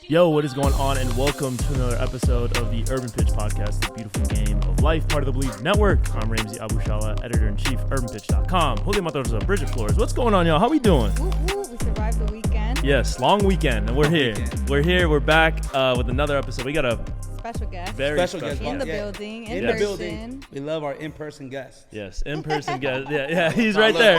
Yo, what is going on, and welcome to another episode of the Urban Pitch Podcast, the beautiful game of life, part of the Believe Network. I'm Ramsey Abushala, editor-in-chief, urbanpitch.com. Julio Matos, Bridget Flores. What's going on, y'all? How we doing? We survived the weekend. Yes, long weekend, and we're here. We're back with another episode. We got a special guest. very special guest. In the building, in person. Building. We love our in-person guests. Yes, in-person guest. Yeah, he's right there.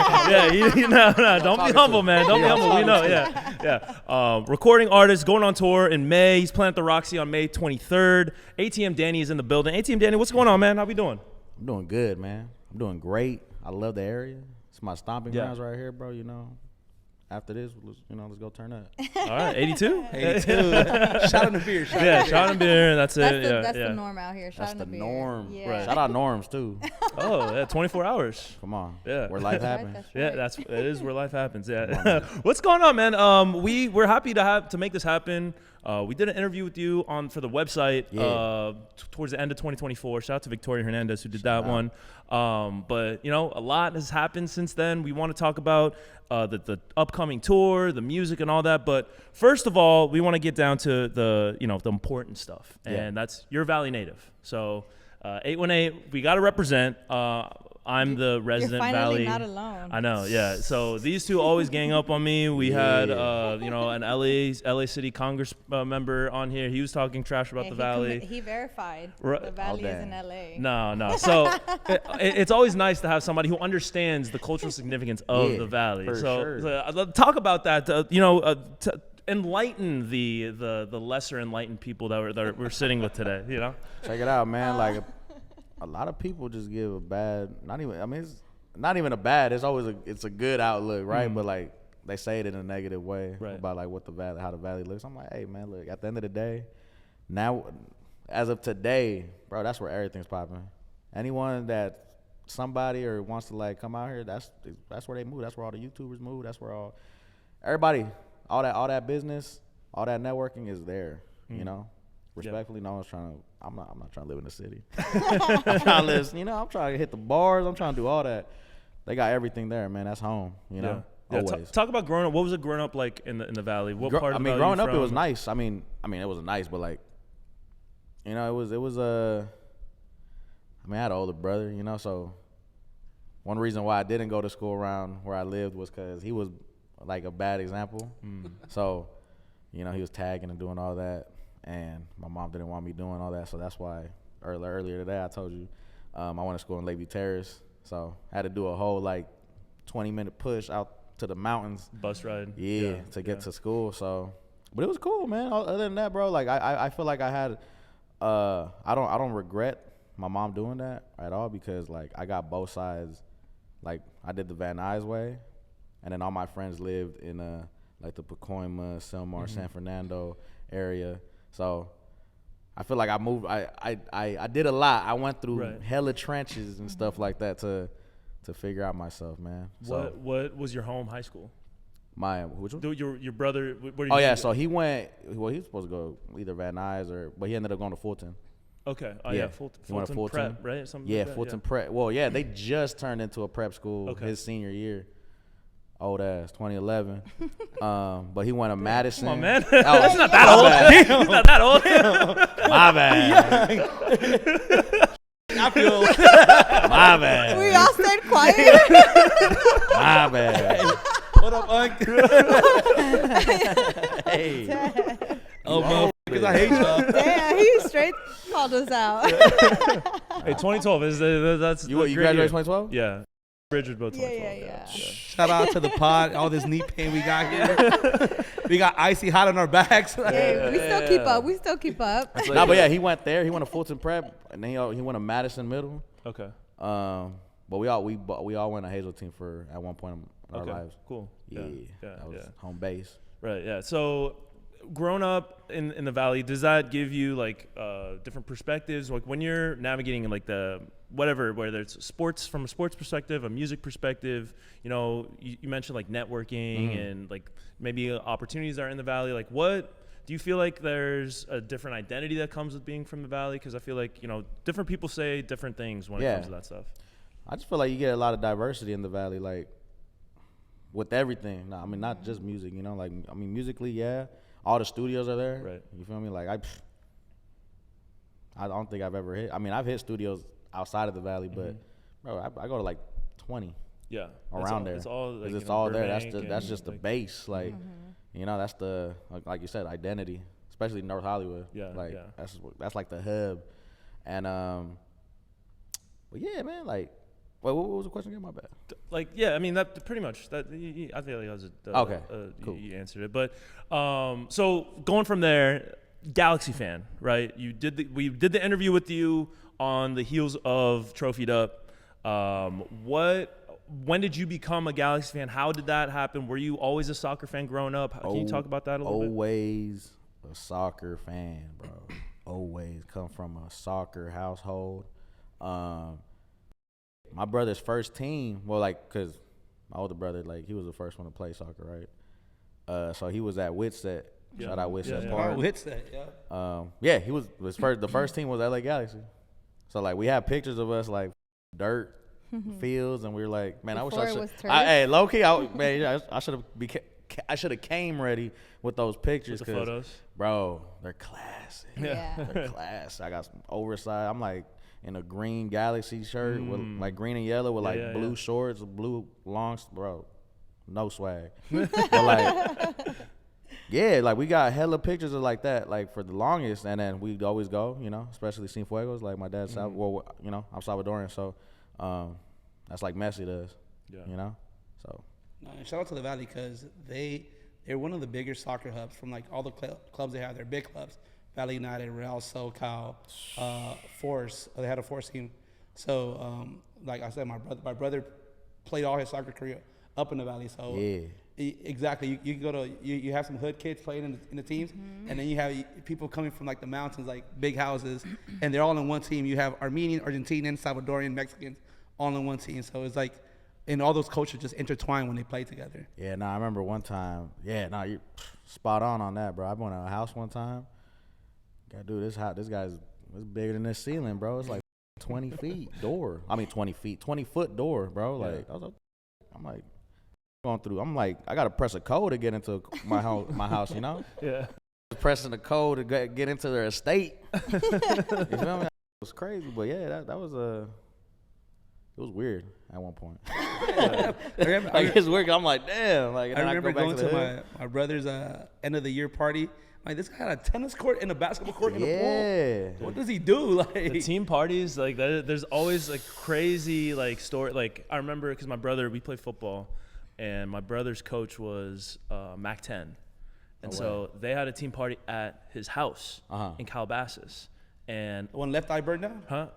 No, don't be humble, man. Don't be humble. We know, yeah. Recording artist, going on tour in May. He's playing at the Roxy on May 23rd. ATM Danny is in the building. ATM Danny, what's going on, man? How we doing? I'm doing good, man. I'm doing great. I love the area. It's my stomping grounds right here, bro. You know, after this, let's go turn up. All right, 82. 82. Shot in the beer. Shot in beer, and that's it. That's the norm out here. Shot in the beer. That's the norm. Yeah. Right. Shout out Norms, too. Oh, yeah, 24 hours. Come on. Yeah. Where life happens. That's Yeah, right. it is where life happens. Yeah. What's going on, man? We're happy to make this happen. We did an interview with you for the website towards the end of 2024. Shout out to Victoria Hernandez who did that one. But a lot has happened since then. We want to talk about the upcoming tour, the music, and all that. But first of all, we want to get down to the important stuff, and that's you're a Valley native. So 818, we got to represent. I'm the resident You're finally Valley. not alone. I know, yeah. So these two always gang up on me. We had, an LA City Congress member on here. He was talking trash about the Valley. He verified the Valley is in LA. No. So it's always nice to have somebody who understands the cultural significance of the Valley. So talk about that. Enlighten the lesser enlightened people that we're sitting with today. Check it out, man. Like a lot of people just give a bad. It's not even a bad. It's a good outlook, right? But like they say it in a negative way about like how the Valley looks. I'm like, hey man, look. At the end of the day, now as of today, bro, that's where everything's popping. Anyone that somebody or wants to like come out here, that's where they move. That's where all the YouTubers move. That's where everybody, all that business, all that networking is there. Respectfully, no one's trying to. I'm not trying to live in the city. I'm trying to live. I'm trying to hit the bars. I'm trying to do all that. They got everything there, man. That's home. Always. Talk about growing up. What was it growing up like in the Valley? What part of the Valley growing up, from? it was nice. I mean, it was nice, but like, it was I had an older brother, so one reason why I didn't go to school around where I lived was because he was like a bad example. So, he was tagging and doing all that. And my mom didn't want me doing all that, so that's why earlier today I told you I went to school in Lakeview Terrace, so I had to do a whole like 20-minute push out to the mountains, bus ride, to get to school. So, but it was cool, man. Other than that, bro, like I feel like I had I don't regret my mom doing that at all because like I got both sides. Like I did the Van Nuys way, and then all my friends lived in like the Pacoima, Selmar, San Fernando area. So I feel like I moved. I did a lot. I went through hella trenches and stuff like that to figure out myself, man. What was your home high school? Which one? Your brother. So he went. Well, he was supposed to go either Van Nuys but he ended up going to Fulton. Okay. Fulton. He went to Fulton Prep, right? Something like that, Fulton Prep. Well, they just turned into a prep school his senior year. Old ass, 2011. But he went to Madison. Come on, man. That's not that old. He's not that old. My bad. I feel. My bad. We all stayed quiet. My bad. What up, Uncle? Hey. Oh, bro, because I hate y'all. Damn, he straight called us out. Hey, 2012 that's You graduated 2012? Yeah. Bridget both 2012. Yeah. Shout out to the pod, all this knee pain we got here. We got icy hot on our backs. Hey, we still keep up. But yeah, he went there. He went to Fulton Prep, and then he went to Madison Middle. Okay. But we all went to Hazeltine at one point in our lives. Cool. Yeah. That was home base. Right. Yeah. So, growing up in the Valley, does that give you like different perspectives? Like when you're navigating like the whether it's sports from a sports perspective, a music perspective, you mentioned like networking and like maybe opportunities that are in the Valley. Like what do you feel like there's a different identity that comes with being from the Valley? Because I feel like, different people say different things when it comes to that stuff. I just feel like you get a lot of diversity in the Valley. Like with everything. No, I mean, not just music, you know, like, I mean, musically, yeah, all the studios are there. Right. You feel me? Like, I don't think I've ever hit. I mean, I've hit studios outside of the Valley, but bro, I go to like 20. Yeah. Around there. It's all like, it's all there. Burbank That's just the base. Like, you know, that's the, like you said, identity, especially North Hollywood. Yeah. Like, that's like the hub. And, but yeah, man, like, wait, what was the question again? My bad. Like, yeah, I mean, that pretty much, that I feel like that was okay, cool. You answered it. But, so going from there, Galaxy fan, right? We did the interview with you on the heels of Trophie'd Up. When did you become a Galaxy fan? How did that happen? Were you always a soccer fan growing up? Can you talk about that a little bit? Always a soccer fan, bro. Always come from a soccer household. My brother's first team, well, like, cause my older brother, like, he was the first one to play soccer, right? So he was at Whitset. Yeah. Shout out Whitset Yeah. Park. Whitset, yeah. Yeah, he was first. The first team was LA Galaxy. So like, we have pictures of us like dirt fields, and we were like, man, Before I it wish was turf? hey, low key, I should have came ready with those pictures. With the photos, bro, they're classic. Yeah. They're class. I got some oversized. I'm like in a green Galaxy shirt with like green and yellow with like blue shorts, blue longs, bro. No swag. But like, yeah, like we got hella pictures of like that, like for the longest, and then we'd always go, you know, especially Cienfuegos. Like my dad's well, you know, I'm Salvadorian, so that's like Messi does, you know. So And shout out to the Valley because they're one of the bigger soccer hubs from like all the clubs they have. They're big clubs. Valley United, Real SoCal, Force. They had a Force team. So like I said, my brother played all his soccer career up in the Valley. So exactly, you go to you have some hood kids playing in the teams, and then you have people coming from like the mountains, like big houses, and they're all in one team. You have Armenian, Argentinian, Salvadorian, Mexicans all in one team. So it's like, and all those cultures just intertwine when they play together. Yeah, I remember one time. Yeah, you're spot on that, bro. I went to a house one time. God, dude, this guy's it's bigger than this ceiling, bro. It's like 20 feet door. I mean, 20 feet, 20-foot door, bro. Like, I'm like going through. I'm like, I gotta press a code to get into my house, you know? Yeah. Pressing the code to get into their estate. You feel me? It was crazy, but yeah, that was it was weird at one point. Like, it's weird. I'm like, damn. Like, I remember going to my brother's end of the year party. Like, this guy had a tennis court and a basketball court in a pool. What does he do? Like the team parties, like there's always like crazy like story. Like I remember because my brother, we played football, and my brother's coach was MAC-10, and so they had a team party at his house in Calabasas, and one left eye burned down. Huh?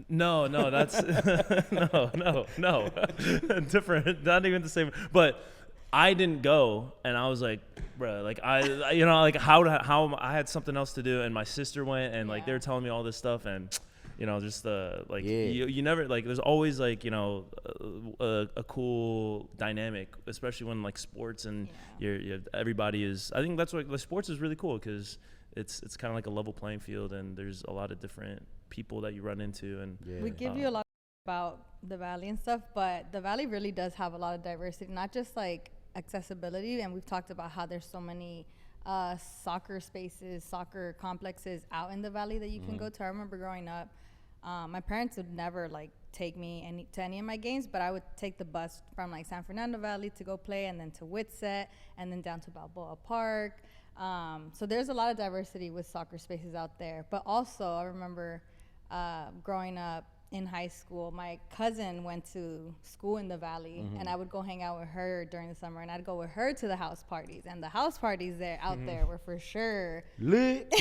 No, that's no, different. Not even the same. But I didn't go, and I was like, bro, like I you know, like how I had something else to do, and my sister went, and like they were telling me all this stuff, and you know, just like you never like. There's always like, you know, a cool dynamic, especially when like sports and everybody is. I think that's what the sports is really cool because it's kind of like a level playing field, and there's a lot of different people that you run into, and we give you a lot about the Valley and stuff, but the Valley really does have a lot of diversity, not just like accessibility, and we've talked about how there's so many soccer spaces, soccer complexes out in the Valley that you can go to. I remember growing up, my parents would never like take me to any of my games, but I would take the bus from like San Fernando Valley to go play, and then to Whitset, and then down to Balboa Park. So there's a lot of diversity with soccer spaces out there. But also I remember growing up in high school, my cousin went to school in the Valley, and I would go hang out with her during the summer, and I'd go with her to the house parties, and the house parties out there were for sure lit.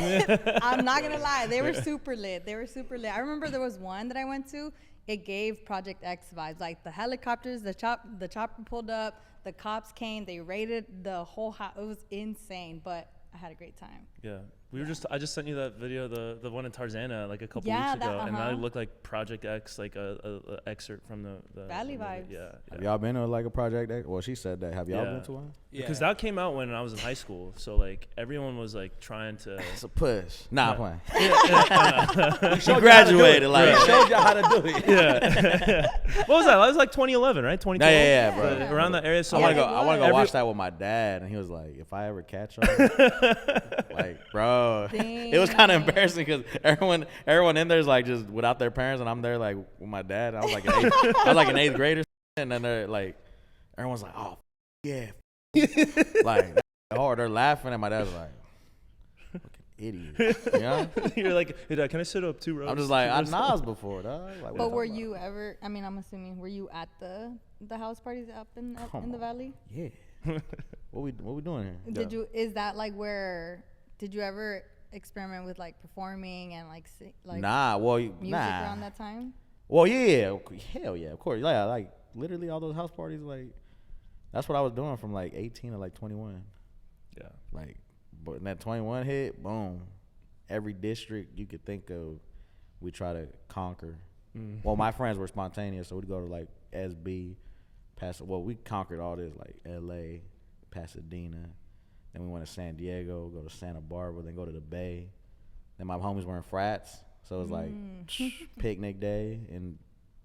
I'm not gonna lie, they were super lit. I remember there was one that I went to. It gave Project X vibes, like the helicopters, the chopper pulled up, the cops came, they raided the whole house. It was insane, but I had a great time. Yeah. I just sent you that video, the one in Tarzana, like a couple weeks ago, and I looked like Project X, like a excerpt from the Valley vibes. Yeah. Have y'all been to like a Project X? Well, she said that. Have y'all been to one? Because that came out when I was in high school, so like everyone was like trying to. It's a push. Nah, I'm playing. She graduated, like showed you how to do it. Yeah. What was that? That was like 2011, right? 2012. Yeah, bro. But around that area. So I want like, to go watch that with my dad, and he was like, "If I ever catch on," like, bro, it was kind of embarrassing because everyone in there is like just without their parents, and I'm there like with my dad. I was like an eighth grader, and then they're like, everyone's like, "Oh, yeah." Like hard, they're laughing, and my dad's like, "Fucking idiot," you know. You're like, "Hey, Dad, can I sit up 2 rows?" I'm just like, I Nas before, dog. Like, But were you ever? I mean, I'm assuming were you at the house parties up in the valley? Yeah. What we doing here? Did you? Is that like where? Did you ever experiment with like performing and like Nah. Well, music around that time? Well, yeah. Hell yeah, of course. Yeah, like literally all those house parties, like. That's what I was doing from like 18 to like 21. Yeah. Like, but when that 21 hit, boom. Every district you could think of, we try to conquer. Well, my friends were spontaneous, so we'd go to like SB, we conquered all this, like LA, Pasadena. Then we went to San Diego, go to Santa Barbara, then go to the Bay. Then my homies were in frats, so it was like picnic day in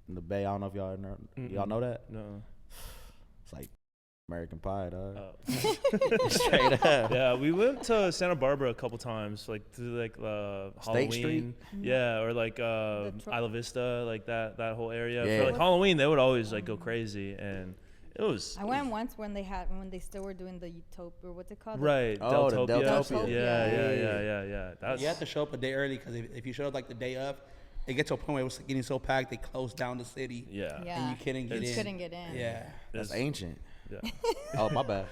the Bay. I don't know if y'all know that? No. It's like American Pie, dog. Straight up. Yeah, we went to Santa Barbara a couple times, like to like Halloween. Street? Yeah, or like Isla Vista, like that whole area. Yeah. For like Halloween, they would always like go crazy, and it was. I went once when they still were doing the Utopia. What's it called? Right. Oh, Deltopia. the Deltopia. Yeah. You have to show up a day early because if you showed up like the day of, it gets to a point where it was getting so packed they closed down the city. Yeah. And you couldn't get in. Couldn't get in. Yeah. That's ancient. Yeah. Oh, my bad.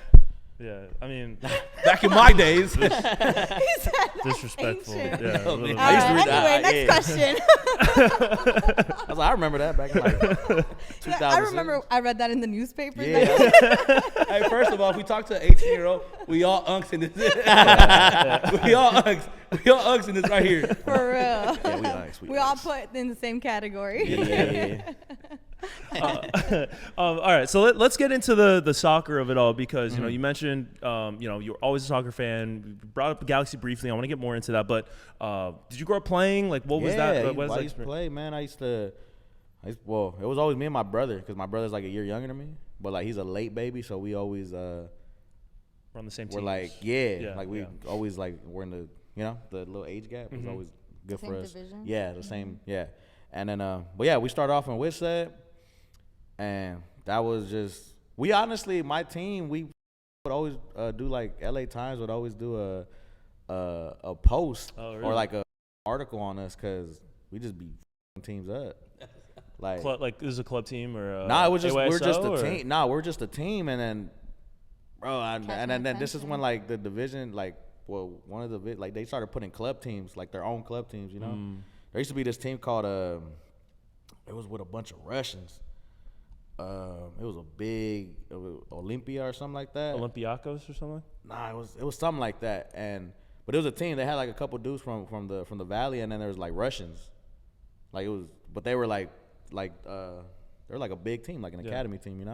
Yeah. I mean, Back in my days. disrespectful. Ancient. Yeah. a little bit. I used to read Anyway, next question. I was like, I remember that back in like 2000. I remember I read that in the newspaper. Yeah. Hey, first of all, if we talk to an 18-year-old, we all unks in this. We all unks in this right here. For real. Yeah, we nice. We all put in the same category. Yeah. All right, so let's get into the soccer of it all because you know you mentioned you're always a soccer fan. You brought up the Galaxy briefly. I want to get more into that, but did you grow up playing? Like, what was that? What was I that used to experience? play, man. Well, it was always me and my brother because my brother's like a year younger than me, but like he's a late baby, so we always We're on the same team. we're like we always like we're in the the little age gap was always good Same for us. division? Yeah, the same. Yeah, and then but yeah, we started off in Whitsett. And that was just my team, we would always do like LA Times would always do a post or like a article on us because we just be teams up. Like this is a club team or it was just we're just a or? team. We're just a team, and then and then this is when like the division one of the like they started putting club teams like their own club teams. There used to be this team called it was with a bunch of Russians. It was a big Olympia or something like that. Olympiacos or something? Nah, it was something like that. But it was a team. They had like a couple dudes from the valley, and then there was like Russians. Like but they were like they were like a big team, like an academy team,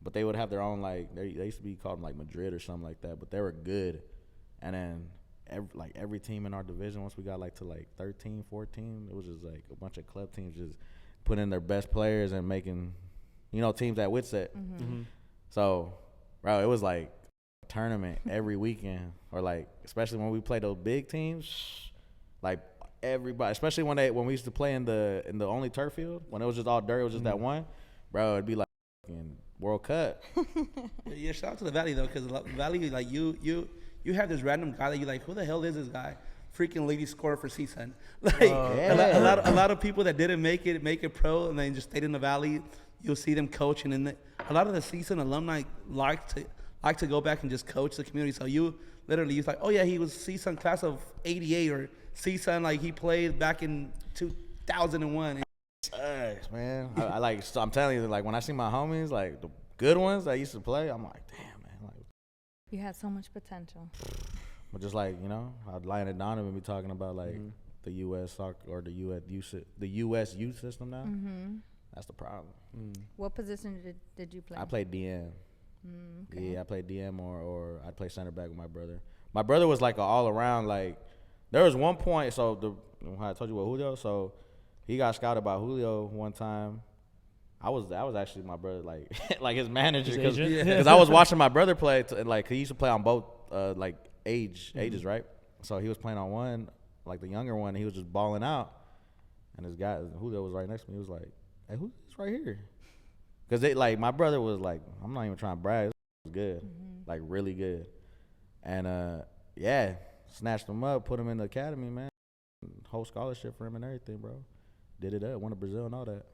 But they would have their own they used to be called like Madrid or something like that. But they were good. And then every team in our division, once we got to 13, 14, it was just like a bunch of club teams just putting in their best players and making. Teams at Whitsett. So, bro, it was like a tournament every weekend, or especially when we play those big teams, like everybody, especially when we used to play in the only turf field when it was just all dirt, it was just that one, bro. It'd be like World Cup. Yeah, shout out to the Valley though, because the Valley, you have this random guy that you like, who the hell is this guy? Freaking lady scorer for CSUN. A lot of people that didn't make it pro and then just stayed in the Valley. You'll see them coaching, and a lot of the CSUN alumni like to go back and just coach the community. So you're like, oh yeah, he was CSUN class of '88 or CSUN he played back in 2001. Man, I'm telling you, when I see my homies, the good ones that used to play, I'm like, damn, man, you had so much potential. But just I'd lie it down and be talking about the U.S. soccer or the U.S. youth system now. That's the problem. What position did you play? I played DM. Okay. Yeah, I played DM or I'd play center back with my brother. My brother was like an all around. Like there was one point. So I told you about Julio. So he got scouted by Julio one time. I was actually my brother, like like his manager, because I was watching my brother play. Like he used to play on both like ages, right? So he was playing on one, like the younger one. And he was just balling out, and this guy Julio was right next to me. He was like, "Hey, who's right here?" Because they like my brother was like, I'm not even trying to brag. It was good, like really good, and yeah, snatched him up, put him in the academy, man. Whole scholarship for him and everything, bro. Did it up, went to Brazil and all that.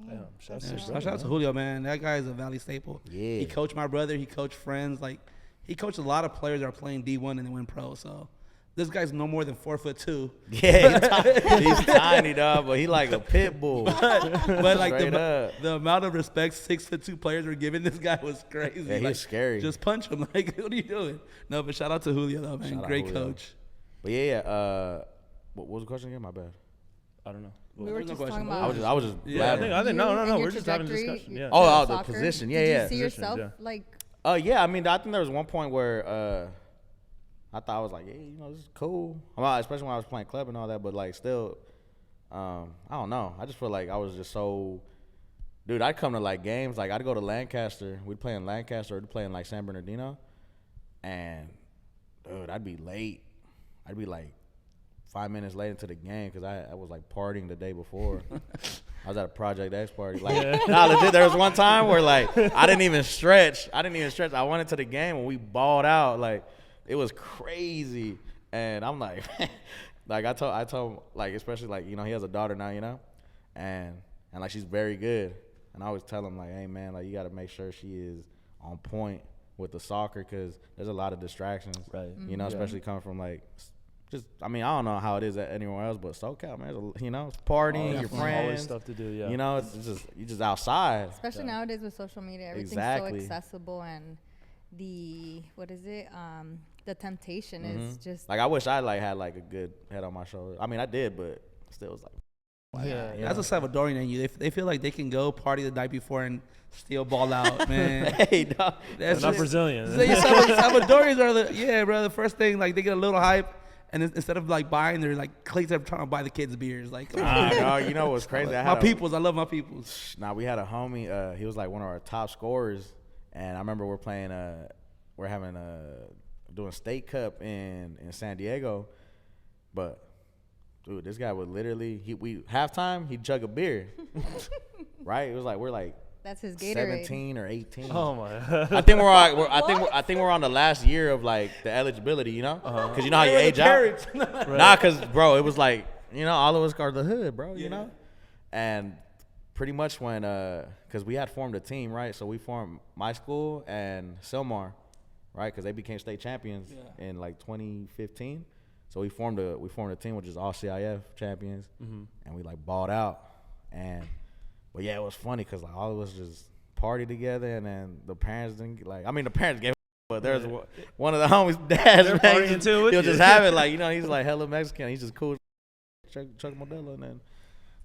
Damn. Shout out to Julio, man. That guy is a Valley staple. Yeah. He coached my brother. He coached friends. Like, he coached a lot of players that are playing D1 and then went pro. So, this guy's no more than 4'2". Yeah, he's tiny, dog, but he like a pit bull. But like Straight the amount of respect 6'2" players were giving this guy was crazy. Yeah, he's like, scary. Just punch him. Like, what are you doing? No, but shout out to Julio, though, man. Shout out Great Julio. coach. But yeah, what was the question again? My bad. I don't know. We were There's no just talking question. about. I was just Yeah. blabbering. I think no. and We're your just having a trajectory, discussion. Yeah. Oh, the soccer. position. Did Yeah, you yeah. see Positions, yourself yeah. like? Yeah, I mean, I think there was one point where I thought I was like, yeah, you know, this is cool. Especially when I was playing club and all that, but like still, I don't know. I just feel like I was just so, dude. I'd come to like games, like I'd go to Lancaster. We'd play in Lancaster, or we'd play in like San Bernardino, and dude, I'd be late. I'd be like 5 minutes late into the game because I was like partying the day before. I was at a Project X party. Like, nah, legit. There was one time where like I didn't even stretch. I went into the game and we balled out. Like it was crazy. And I'm like, like I told like especially like you know he has a daughter now, you know, and like she's very good. And I always tell him like, hey man, like you got to make sure she is on point with the soccer because there's a lot of distractions. Right. You know, especially coming from like. Just, I mean, I don't know how it is anywhere else, but SoCal, man, you know, it's partying, your friends, always stuff to do. Yeah. you know, it's just you just outside. Especially nowadays with social media, everything's Exactly. so accessible, and the the temptation is just Like I wish I like had like a good head on my shoulder. I mean, I did, but still was like, Yeah. That's a Salvadorian in you. They feel like they can go party the night before and still ball out, man. hey, dog. That's Not just- Brazilian. Salvadorians are bro. The first thing, like, they get a little hype, and instead of like buying, they're like cliques are trying to buy the kids beers. Like, Dog, you know what's crazy? I love my peoples. Nah, we had a homie. He was like one of our top scorers, and I remember we're playing. We're having doing State Cup in San Diego, but dude, this guy would literally halftime he'd chug a beer, right? It was like we're like that's his Gatorade. 17 or 18. Oh my. I think I think we're on the last year of like the eligibility, you know, because you know how you age out. Nah, because bro, it was like you know all of us are the hood, bro, you know, and pretty much when because we had formed a team, right? So we formed my school and Silmar, right? Because they became state champions in like 2015. So we formed a team which is all CIF champions, and we like balled out, but yeah, it was funny because like all of us just partied together, and then the parents didn't like. I mean, the parents gave, but there's one of the homies' dads, They're man, partying too with he'll you. just have it like you know he's like hella Mexican, he's just cool, Chuck Modelo, and then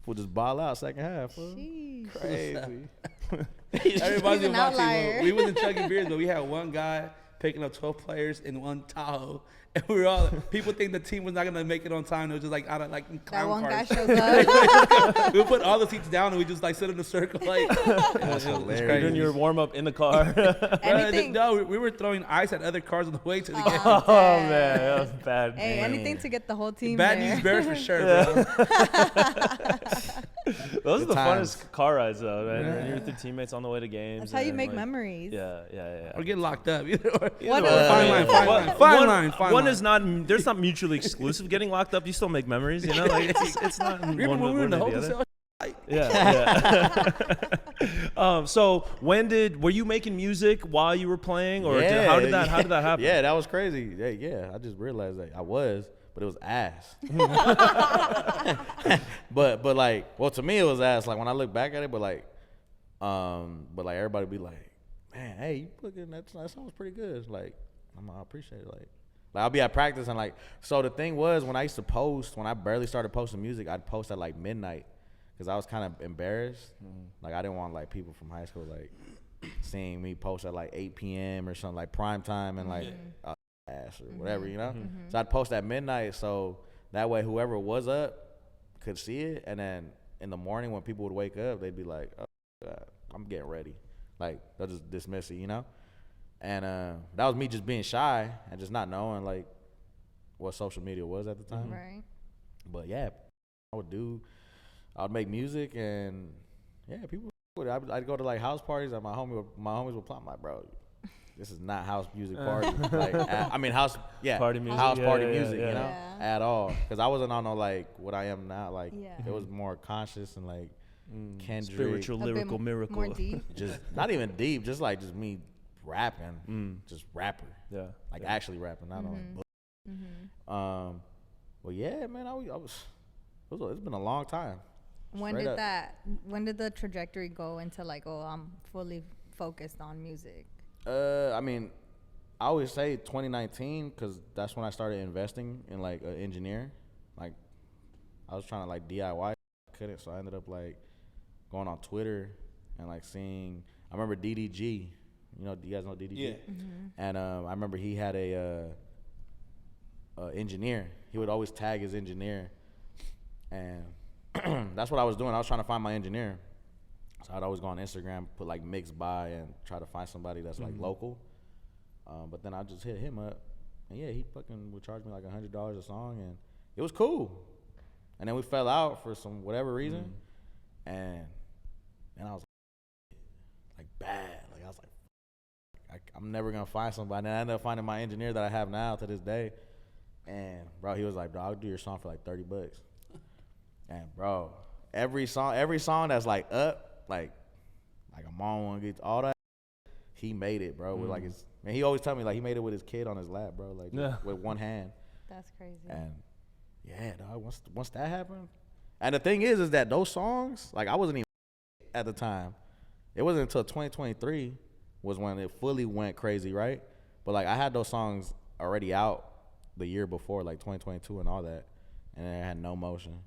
we'll just ball out second half. Sheesh. Crazy. That reminds me He's of an my team. outlier. We wasn't chugging beers, but we had one guy picking up 12 players in one Tahoe. And we were all, people think the team was not going to make it on time. It was just like out of like That clown one guy cars. shows up. We would put all the seats down and we just like sit in a circle like. That's hilarious. You're doing your warm up in the car. Anything. No, we were throwing ice at other cars on the way to the game. Oh man, that was bad. Hey, anything to get the whole team Bad there. news bears for sure, bro. Those are Good the times. funnest car rides though, man. When you're with your teammates on the way to games. That's how you and, make like, memories. Yeah. Or get locked up. Either or. One Either or. of Fine them. line, fine One line. is not. There's not mutually exclusive. Getting locked up, you still make memories. You know, like it's not. Remember when we were in the one or hotel other. cell? Yeah. So were you making music while you were playing, or how did that happen? Yeah, that was crazy. Yeah, I just realized that I was, but it was ass. but like, well, to me it was ass. Like when I look back at it, but like everybody be like, man, hey, you looking that sounds pretty good. Like, I appreciate it. Like I'll be at practice and like, so the thing was when I used to post, when I barely started posting music, I'd post at like midnight because I was kind of embarrassed. Like I didn't want like people from high school like seeing me post at like 8 p.m. or something like prime time and like ass or whatever, you know. So I'd post at midnight, so that way whoever was up could see it, and then in the morning when people would wake up, they'd be like, "Oh God, I'm getting ready." Like they'll just dismiss it, you know. And that was me just being shy and just not knowing like what social media was at the time. Right. But yeah, I would make music, and yeah, people would. I'd go to like house parties, and my homies would play. I'm like, bro, this is not house music party. Like, house party music, house party music, yeah. you know, at all. Because I wasn't on no like what I am now. Like, Yeah. it was more conscious and like Kendrick, spiritual, lyrical, miracle. More deep. just not even deep, just me rapping, just rapper, like actually rapping, not on like book. Well, yeah, man, it's been a long time. When Straight did up. when did the trajectory go into like, oh, I'm fully focused on music? I always say 2019 because that's when I started investing in like an engineer. Like, I was trying to like DIY, couldn't, so I ended up like going on Twitter and like seeing. I remember DDG. You know, do you guys know DDG? Yeah. And I remember he had a engineer. He would always tag his engineer, and that's what I was doing. I was trying to find my engineer. So I'd always go on Instagram, put like mix by, and try to find somebody that's like local. But then I just hit him up, and yeah, he fucking would charge me like $100 a song, and it was cool. And then we fell out for some whatever reason, and I was like bad. Like I was like, I'm never gonna find somebody. And I ended up finding my engineer that I have now to this day. And bro, he was like, bro, I'll do your song for like $30. And bro, every song that's like up, like I'm on one, get all that. He made it, bro. With like he always tell me like he made it with his kid on his lap, bro. Like with one hand. That's crazy. And yeah, dog. Once that happened, and the thing is that those songs, like I wasn't even at the time. It wasn't until 2023 was when it fully went crazy, right? But like I had those songs already out the year before, like 2022 and all that, and it had no motion.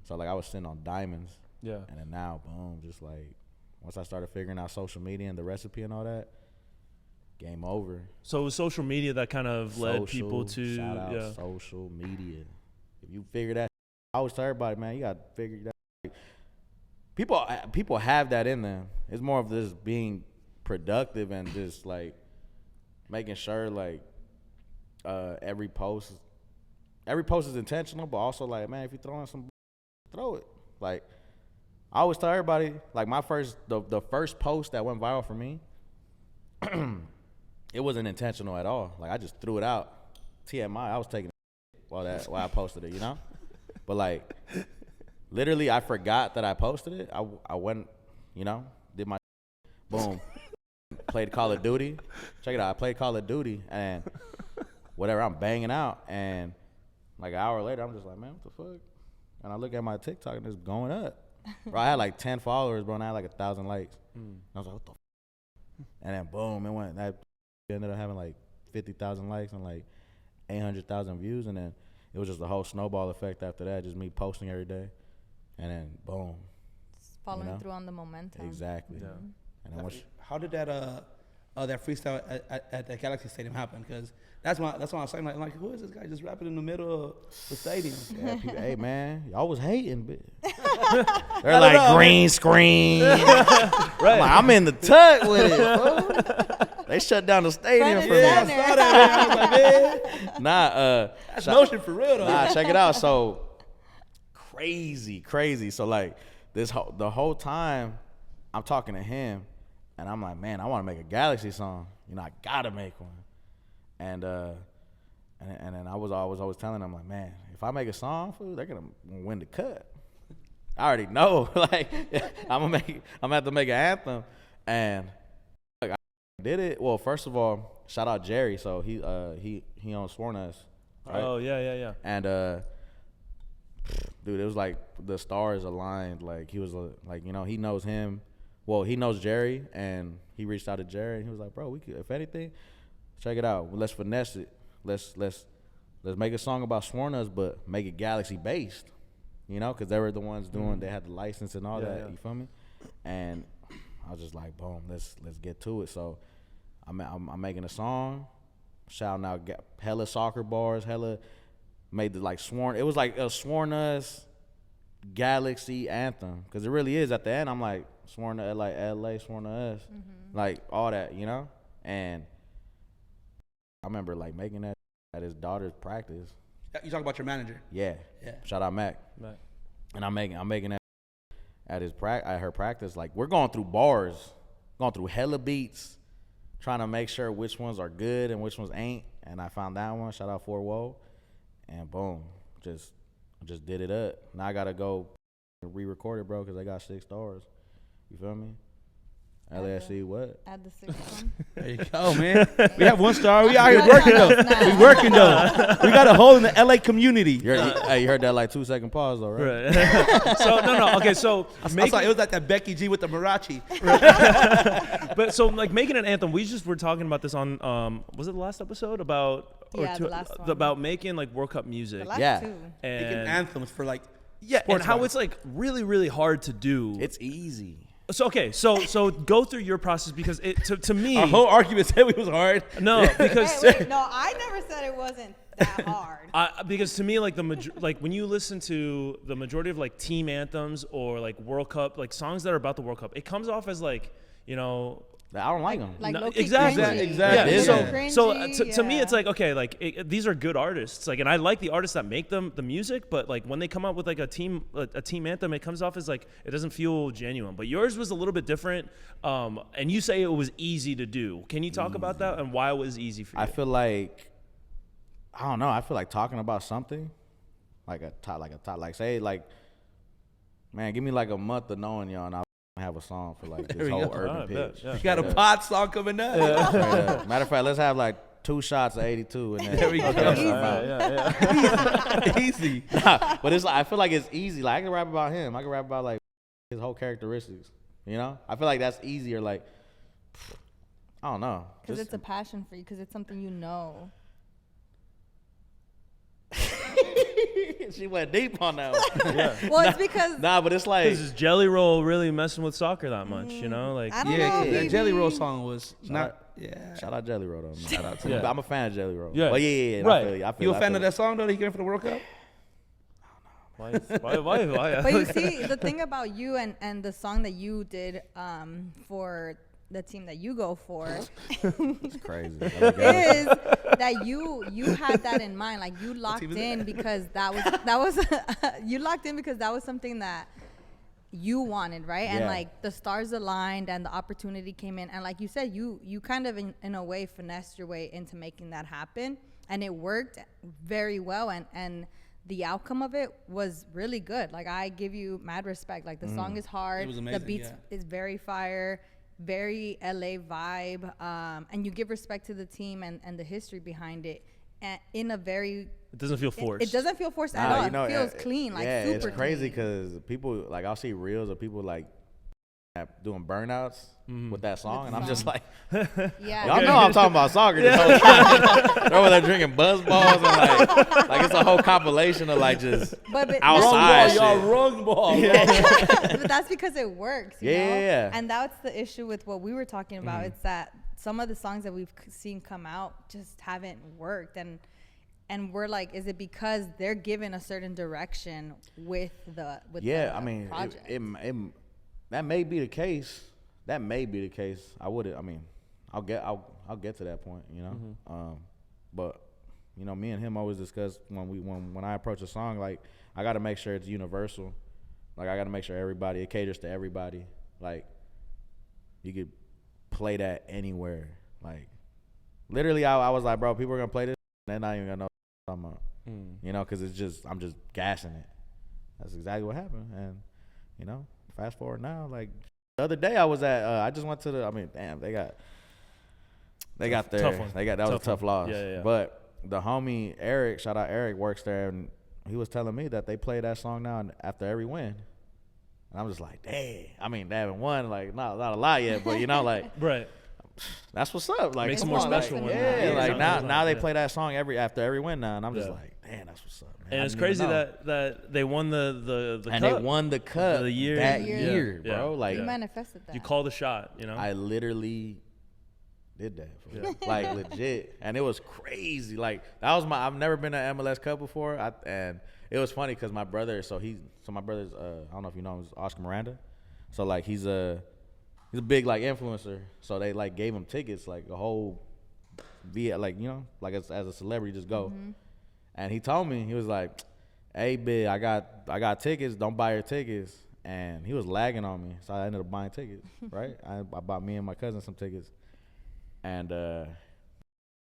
So like I was sitting on diamonds. Yeah. And then now, boom, just like once I started figuring out social media and the recipe and all that, game over. So it was social media that kind of led people to shout out social media. If you figure that, I always tell everybody, man, you got to figure that. People have that in them. It's more of this being productive and just like making sure like every post is intentional, but also like, man, if you throw in some, throw it. Like I always tell everybody, like the first post that went viral for me, it wasn't intentional at all. Like I just threw it out. TMI, I was taking it while I posted it, you know? But like literally I forgot that I posted it. I went, you know, did my boom. Played Call of Duty. Check it out. I played Call of Duty and whatever, I'm banging out, and like an hour later I'm just like, man, what the fuck? And I look at my TikTok and it's going up. Bro, I had like 10 followers, bro, and I had like 1,000 likes. And I was like, what the f-? And then boom, it went. That ended up having like 50,000 likes and like 800,000 views, and then it was just a whole snowball effect after that, just me posting every day. And then boom. Just following through on the momentum. Exactly. Yeah. And then how did that freestyle at the Galaxy Stadium happen? Because that's why I was saying, like, who is this guy just rapping in the middle of the stadium? Yeah, people, hey man, y'all was hating, but they're like green screen. Right. I'm in the tut with it, bro. They shut down the stadium for me. That's motion for real though. Nah, check it out. So crazy. So like the whole time I'm talking to him, and I'm like, man, I want to make a Galaxy song. You know, I gotta make one. And then I was always telling them, like, man, if I make a song, fool, they're gonna win the cup. I already know. Like, I'm gonna have to make an anthem. And like, I did it. Well, first of all, shout out Jerry. So he owns Sworn Us. Right? Oh yeah. And dude, it was like the stars aligned. Like he was like, you know, he knows him. Well, he knows Jerry, and he reached out to Jerry, and he was like, bro, we could, if anything, check it out. Let's finesse it. Let's make a song about Sworn Us, but make it Galaxy based. You know, because they were the ones doing. They had the license and all that. You feel me? And I was just like, boom, let's get to it. So I'm making a song, shouting out hella soccer bars, hella made the like sworn. It was like a Sworn Us Galaxy anthem, because it really is. At the end, I'm like sworn to like LA, sworn to us, like all that, you know. And I remember like making that at his daughter's practice. You talk about your manager? Yeah. Shout out Mac. And I'm making that at her practice. Like, we're going through bars, going through hella beats, trying to make sure which ones are good and which ones ain't. And I found that one. Shout out Fort Woe. And boom, just did it up. Now I gotta go re-record it, bro, because I got 6 stars. You feel me? LAFC what? Add the 6th one. There you go, man. We have 1 star. We out here working though. We working though. We got a hole in the LA community. Hey, you heard that like 2-second pause though, right? So no. Okay, so I saw it was like that Becky G with the Marachi. But so like making an anthem, we just were talking about this on was it the last episode about the last one. about making like World Cup music. The last 2. Making anthems for like and how it's like really really hard to do. It's easy. So okay, so go through your process, because it to me our whole argument said it was hard. No, because wait, no, I never said it wasn't that hard. Because to me, like like when you listen to the majority of like team anthems or like World Cup, like songs that are about the World Cup, it comes off as like, you know, I don't like them. Like no, low-key exactly. cringy. Yeah. So Cringy, to me, it's like, okay, like these are good artists, like, and I like the artists that make the music, but like when they come up with like a team anthem, it comes off as like it doesn't feel genuine. But yours was a little bit different, and you say it was easy to do. Can you talk about that and why it was easy for you? I feel like, I don't know. I feel like talking about something, like say like, man, give me like a month of knowing y'all, and I'll have a song for like this whole urban pitch. You got a pod song coming up. Matter of fact, let's have like 2 shots of 82 and then there we go. Easy. But it's like, I feel like it's easy. Like I can rap about him. I can rap about like his whole characteristics. You know, I feel like that's easier. Like, I don't know. Because it's a passion for you. Because it's something you know. She went deep on that one. Well, it's because but it's like, is Jelly Roll really messing with soccer that much? You know, like I don't know, that Jelly Roll song was shout out Jelly Roll though. Shout out to him. I'm a fan of Jelly Roll. Yeah. But yeah. Right. I feel you a fan of that song though? That he came for the World Cup? Why? But you see, the thing about you and the song that you did for the team that you go for it's crazy. is that you had that in mind. Like you locked in because that was you locked in because that was something that you wanted, right? And like the stars aligned and the opportunity came in, and like you said, you kind of in a way finessed your way into making that happen, and it worked very well, and the outcome of it was really good. Like I give you mad respect. Like the song is hard, it was amazing, the beats is very fire, very LA vibe, and you give respect to the team and the history behind it, and in a very, it doesn't feel forced. It doesn't feel forced at all. You know, it feels clean, like super it's crazy clean. because people, like, I'll see reels of people like doing burnouts with that song, and I'm just like, y'all know I'm talking about soccer. This whole time. They're over there drinking buzz balls and like it's a whole compilation of like just outside shit. Y'all wrong ball. But that's because it works. You know? Yeah. And that's the issue with what we were talking about. It's that some of the songs that we've seen come out just haven't worked, and we're like, is it because they're given a certain direction with the I mean, project? That may be the case. I'll get to that point, you know. But you know, me and him always discuss when I approach a song, like I got to make sure it's universal. Like I got to make sure it caters to everybody. Like you could play that anywhere. Like literally, I was like, bro, people are gonna play this, and they're not even gonna know what I'm talking about. You know, because I'm just gassing it. That's exactly what happened, and you know. Fast forward now, like the other day I was at, I just went to they got their, tough one. that was a tough loss. Yeah. But the homie Eric, shout out Eric, works there, and he was telling me that they play that song now after every win. And I'm just like, dang. I mean, they haven't won, like not a lot yet, but you know, like right. That's what's up. Like makes it more special. Like, now they play that song after every win now, and I'm just like, damn, that's what's up, man. And it's crazy that they won the and cup. They won the cup the year. that year, Yeah. bro. Like you manifested that. You call the shot, you know. I literally did that, for real. Like legit, and it was crazy. Like that was I've never been to MLS Cup before, and it was funny because my brother's my brother's I don't know if you know him, Oscar Miranda. So like he's a big like influencer. So they like gave him tickets, like a whole via like like as a celebrity just go. Mm-hmm. And he told me, he was like, "Hey, big, I got tickets. Don't buy your tickets." And he was lagging on me, so I ended up buying tickets. Right? I bought me and my cousin some tickets, and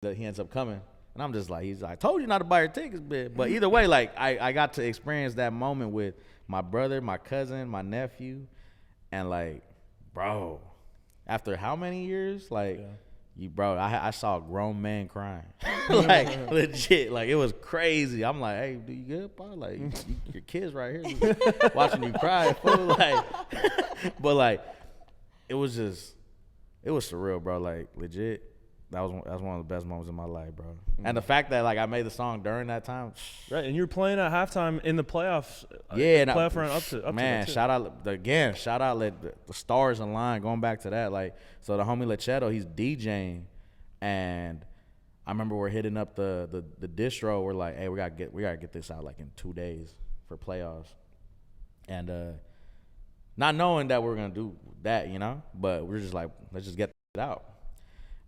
he ends up coming. And I'm just like, I told you not to buy your tickets, big. But either way, like I got to experience that moment with my brother, my cousin, my nephew, and like, bro, after how many years, like. Yeah. I saw a grown man crying, like legit, like it was crazy. I'm like, hey, do you good, bro? Like your kids right here watching you cry, fool. Like, but like, it was surreal, bro. Like legit, that was one of the best moments in my life, bro. Mm-hmm. And the fact that like I made the song during that time, right? And you're playing at halftime in the playoffs. Yeah, playoff run up to man. Shout out the stars align. Going back to that, like, so the homie Lecheto, he's DJing, and I remember we're hitting up the distro. We're like, hey, we gotta get this out like in 2 days for playoffs, and not knowing that we're gonna do that, but we're just like, let's just get it out.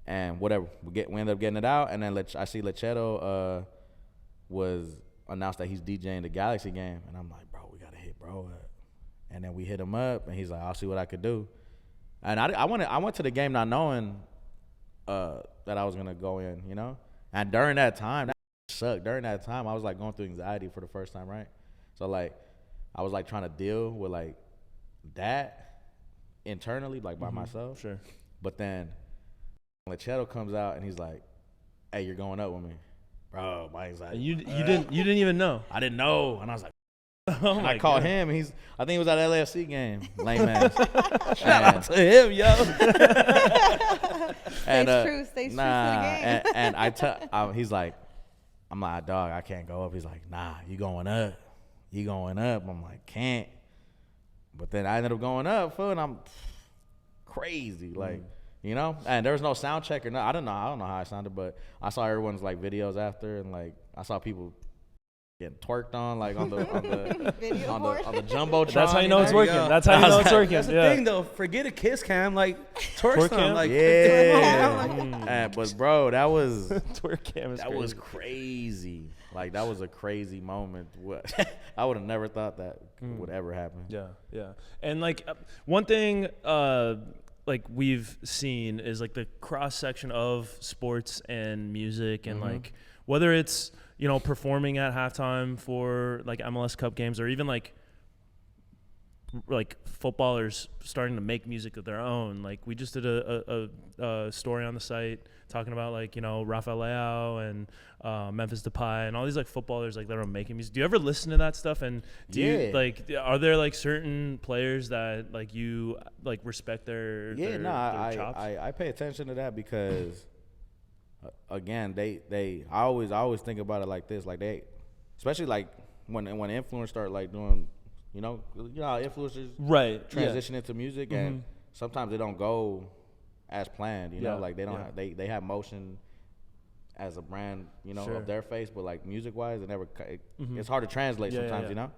And whatever, we ended up getting it out, and then I see Lecheto was announced that he's DJing the Galaxy game, and I'm like, bro, we gotta hit bro up. And then we hit him up, and he's like, I'll see what I could do. And I went to the game not knowing that I was gonna go in, And during that time, that sucked. During that time, I was like going through anxiety for the first time, right? So like, I was like trying to deal with like that internally, like by myself. Sure. But then Lecheto comes out and he's like, "Hey, you're going up with me, bro." My anxiety. You didn't even know. I didn't know, and I was like, "Oh my I called God. him. I think he was at LAFC game. Lame ass. Shout out to him, yo. Stays true to the game. And he's like, I'm like, dog, I can't go up. He's like, nah, you going up. I'm like, can't. But then I ended up going up, fool, and I'm crazy, like. And there was no sound check or no. I don't know how I sounded, but I saw everyone's like videos after, and like I saw people getting twerked on like on the jumbotron. That's how you know it's working. That's how you know it's working. That's the thing though. Forget a kiss cam, like twerk cam, like but bro, that was twerk cam. That was crazy. Like that was a crazy moment. I would have never thought that would ever happen. Yeah. And like one thing. Like we've seen is like the cross section of sports and music and like whether it's performing at halftime for like MLS Cup games or even like footballers starting to make music of their own. Like we just did a story on the site talking about like Rafael Leao and Memphis Depay and all these like footballers like that are making music. Do you ever listen to that stuff? And do you like are there like certain players that like you like respect their chops? I pay attention to that because again I always think about it like this, like they especially like when influencers start like doing you know how influencers transition into music and sometimes they don't go as planned, like they don't they have motion as a brand, of their face, but like music wise, it never it's hard to translate sometimes,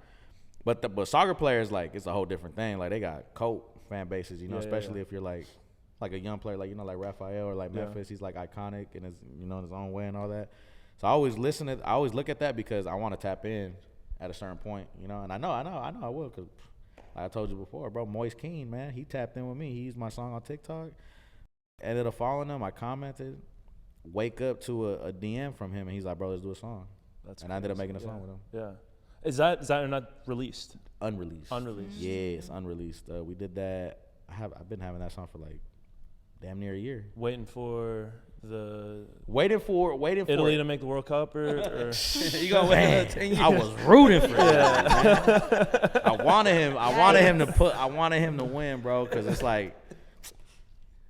But soccer players, like it's a whole different thing. Like they got cult fan bases, especially if you're like a young player, like like Rafael or like Memphis, he's like iconic in his in his own way and all that. So I always look at that because I want to tap in at a certain point, and I know I will because like I told you before, bro, Moise Keane, man, he tapped in with me. He used my song on TikTok. Ended up following him. I commented. Wake up to a DM from him, and he's like, "Bro, let's do a song." I ended up making a song with him. Yeah. Is that not released? Unreleased. Yeah, it's unreleased. We did that. I've been having that song for like damn near a year. Waiting for Italy to make the World Cup or you gonna wait 10 years? I was rooting for that. I wanted him to win, bro, because it's like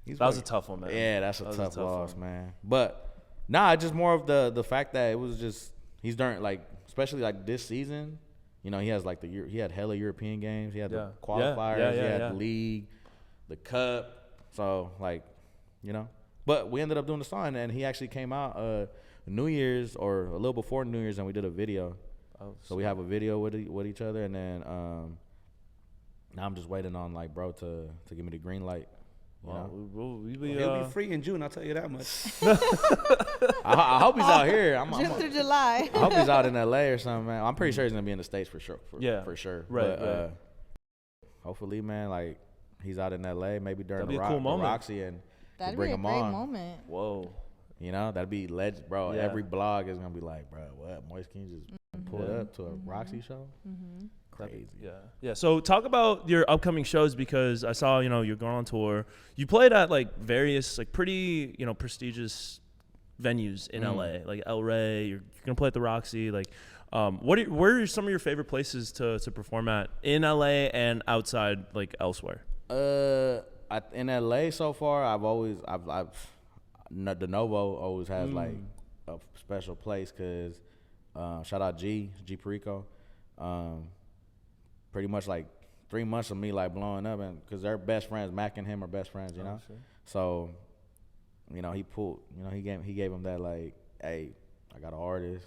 that was a tough one, man. Yeah, that's a tough loss, man. But nah, just more of the fact that it was just he's during like, especially like this season, you know, he has like he had hella European games. He had the qualifiers. He had the league, the cup. So like, you know, but we ended up doing the song, and he actually came out New Year's or a little before New Year's, and we did a video. Oh, so we have a video with each other, and then now I'm just waiting on like bro to give me the green light. He'll be free in June. I'll tell you that much. I hope he's out here. June through July. I hope he's out in LA or something, man. I'm pretty sure he's gonna be in the States for sure. For sure. Right. But, hopefully, man, like he's out in LA, maybe during the Roxy, and that'd bring be a him great on. moment. Whoa. You know, that'd be legend, bro. Yeah. Every blog is gonna be like, bro, what? Moist, can you just pull it up to a Roxy show? Mm-hmm. Crazy. Yeah. So talk about your upcoming shows, because I saw, you know, you're going on tour. You played at like various like pretty, you know, prestigious venues in LA, like El Rey. You're gonna play at the Roxy. Like, where are some of your favorite places to perform at in LA and outside, like elsewhere? In LA so far, I've the Novo always has like a special place, because shout out G Perico. Pretty much like 3 months of me like blowing up, and because they're best friends, Mac and him are best friends, you know. Sure. So, you know, he gave him that like, hey, I got an artist.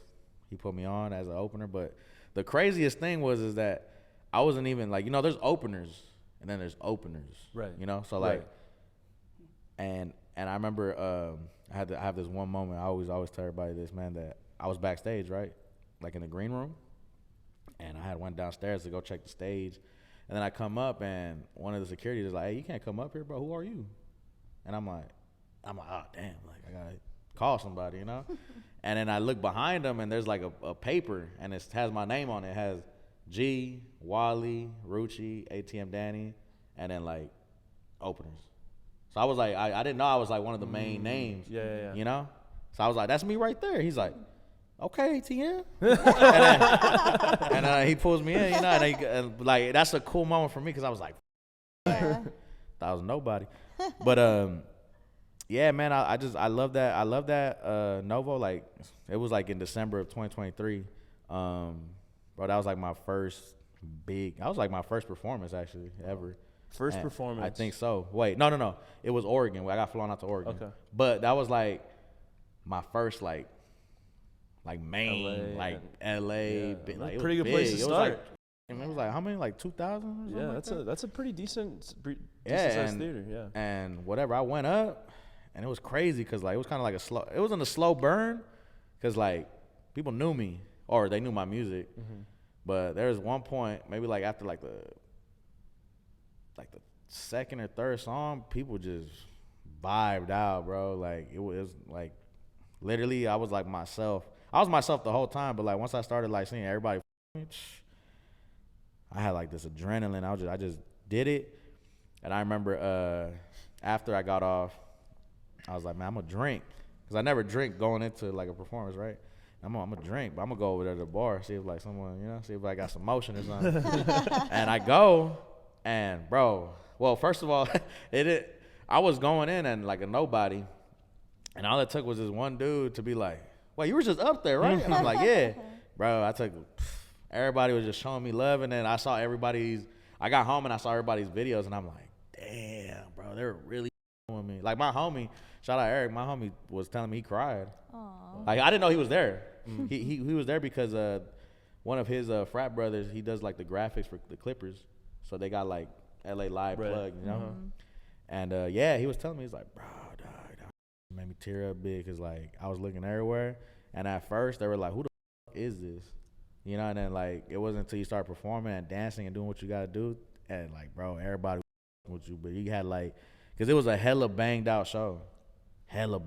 He put me on as an opener, but the craziest thing is that I wasn't even like, you know, there's openers and then there's openers, right? You know, so like, and I remember I have this one moment. I always tell everybody this, man, that I was backstage, right, like in the green room. And I went downstairs to go check the stage. And then I come up, and one of the securities is like, hey, you can't come up here, bro. Who are you? And I'm like, oh, damn. Like, I got to call somebody, you know? And then I look behind him, and there's like a paper, and it has my name on it. It has G, Wally, Rucci, ATM Danny, and then like openers. So I was like, I didn't know I was like one of the main names. Yeah. You know? So I was like, that's me right there. He's like, okay, ATM. and he pulls me in, you know, and like that's a cool moment for me, because I was like, thought I was nobody. But yeah, man, I love that Novo. Like, it was like in December of 2023. Bro, that was like my first performance actually ever. First performance. I think so. Wait, no. It was Oregon. I got flown out to Oregon. Okay. But that was like my first like Maine, LA, yeah. Like, pretty good place to start. It was like how many, like 2,000? Yeah, like that's a pretty decent sized theater. Yeah, and whatever, I went up, and it was crazy, because like it was kind of like it wasn't a slow burn, because like people knew me, or they knew my music, but there was one point, maybe like after like the second or third song, people just vibed out, bro. Like it was like literally I was like myself. I was myself the whole time, but like once I started like seeing everybody, I had like this adrenaline. I just did it, and I remember after I got off, I was like, man, I'm gonna drink, because I never drink going into like a performance, right? I'm gonna drink, but I'm gonna go over there to the bar, see if like someone, you know, see if I got some motion or something. And I go, and bro, well, first of all, I was going in and like a nobody, and all it took was this one dude to be like, well, you were just up there, right? And I'm like, yeah. Bro, everybody was just showing me love, and then I got home and I saw everybody's videos, and I'm like, damn, bro, they're really with me. Like my homie, shout out Eric, my homie was telling me he cried. Aww. Like I didn't know he was there. He was there because one of his frat brothers, he does like the graphics for the Clippers, so they got like LA Live plugged, you know? And yeah, he was telling me, he's like, bro, dog, made me tear up big, because like I was looking everywhere, and at first they were like, who the fuck is this, you know? And then like it wasn't until you start performing and dancing and doing what you gotta do, and like, bro, everybody with you, but you had like, because it was a hella banged out show, and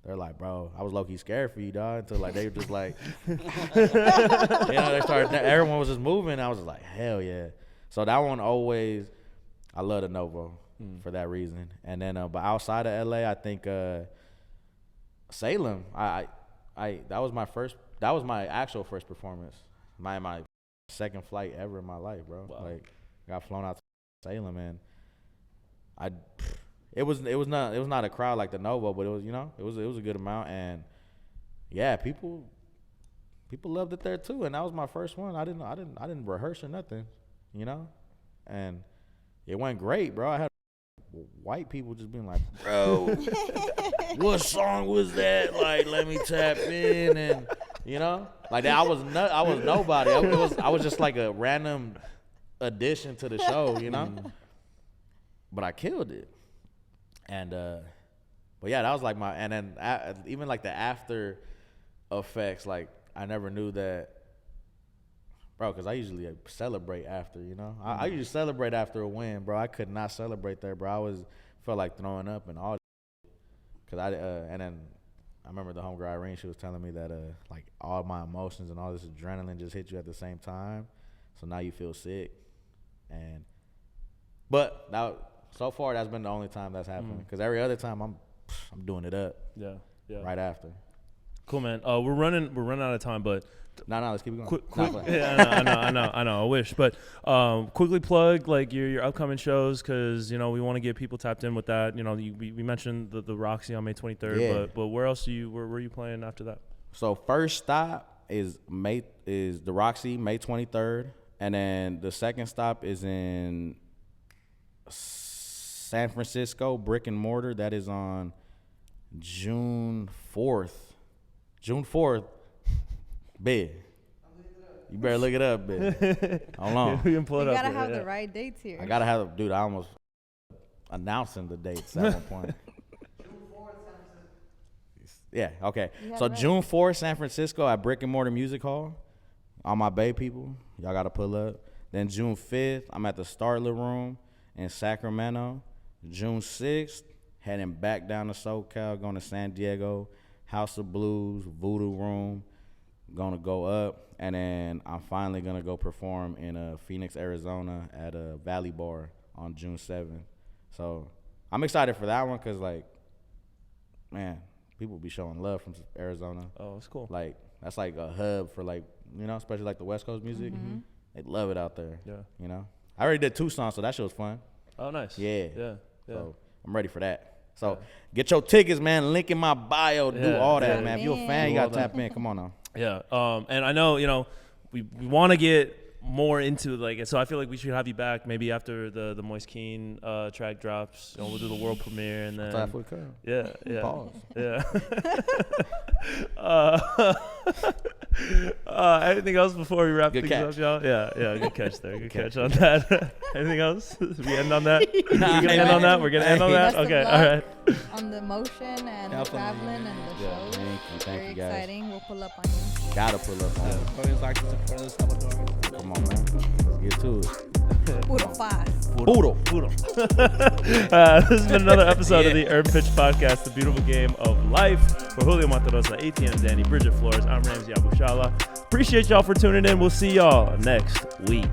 they're like, bro, I was low-key scared for you, dog, until like they were just like you know, everyone was just moving, and I was just like, hell yeah. So that one always, I love the Novo for that reason. And then, but outside of LA, I think Salem. That was my actual first performance. My second flight ever in my life, bro. Wow. Like, got flown out to Salem, and it was not a crowd like the Novo, but it was, you know, it was a good amount, and yeah, people loved it there too, and that was my first one. I didn't rehearse or nothing, you know, and it went great, bro. I had white people just being like, bro, what song was that? Like, let me tap in, and you know, like that. I was nobody. I was just like a random addition to the show, you know. But I killed it, and but yeah, that was like and then even like the after effects, like I never knew that, bro, because I usually celebrate after, you know. I usually celebrate after a win, bro. I could not celebrate there, bro. Felt like throwing up and all that. Because and then I remember the homegirl Irene, she was telling me that, like, all my emotions and all this adrenaline just hit you at the same time. So now you feel sick. But now, so far, that's been the only time that's happened. Because every other time, I'm doing it up. Yeah. Right after. Cool, man. We're running out of time, but no, let's keep it going. Quick, yeah, I know. I wish, but quickly plug like your upcoming shows, because you know we want to get people tapped in with that. You know, we mentioned the Roxy on May 23rd, but where else where are you playing after that? So first stop is the Roxy, May 23rd, and then the second stop is in San Francisco, Brick and Mortar. That is on June 4th. Big. You better look it up, big. Hold on. We can pull it you up. gotta have the right dates here. I gotta have, dude. I almost announcing the dates at one point. Yeah. Okay. So June 4th, San Francisco at Brick and Mortar Music Hall. All my Bay people, y'all gotta pull up. Then June 5th, I'm at the Startler Room in Sacramento. June 6th, heading back down to SoCal, going to San Diego, House of Blues, Voodoo Room. Gonna go up, and then I'm finally gonna go perform in Phoenix, Arizona at a Valley Bar on June 7th. So I'm excited for that one because, like, man, people be showing love from Arizona. Oh, it's cool. Like, that's like a hub for, like, you know, especially like the West Coast music. Mm-hmm. They love it out there. Yeah. You know, I already did Tucson, so that shit was fun. Oh, nice. Yeah. So I'm ready for that. So get your tickets, man. Link in my bio. Do all that, man. If you're a fan, you gotta tap in. Come on now. Yeah. And I know, you know, we want to get more into like, so I feel like we should have you back maybe after the Moist Keen track drops. You know, we'll do the world premiere and then yeah. Pause. Yeah. Anything else before we wrap things up, y'all? Yeah, good catch there. Good catch on that. Anything else? We end on that? We're gonna end on that? We're gonna end on that? Okay, all right. On the motion and the traveling and the shows. Thank you, guys. Exciting. We'll pull up on you. Gotta pull up on you. Always like to support the Salvador. Come on, man. Let's get to it. Puro fast. Puro. This has been another episode of the Urban Pitch Podcast, the beautiful game of life. For Julio Monterosa, ATM Danny, Bridget Flores, I'm Ramsey Abushala. Appreciate y'all for tuning in. We'll see y'all next week.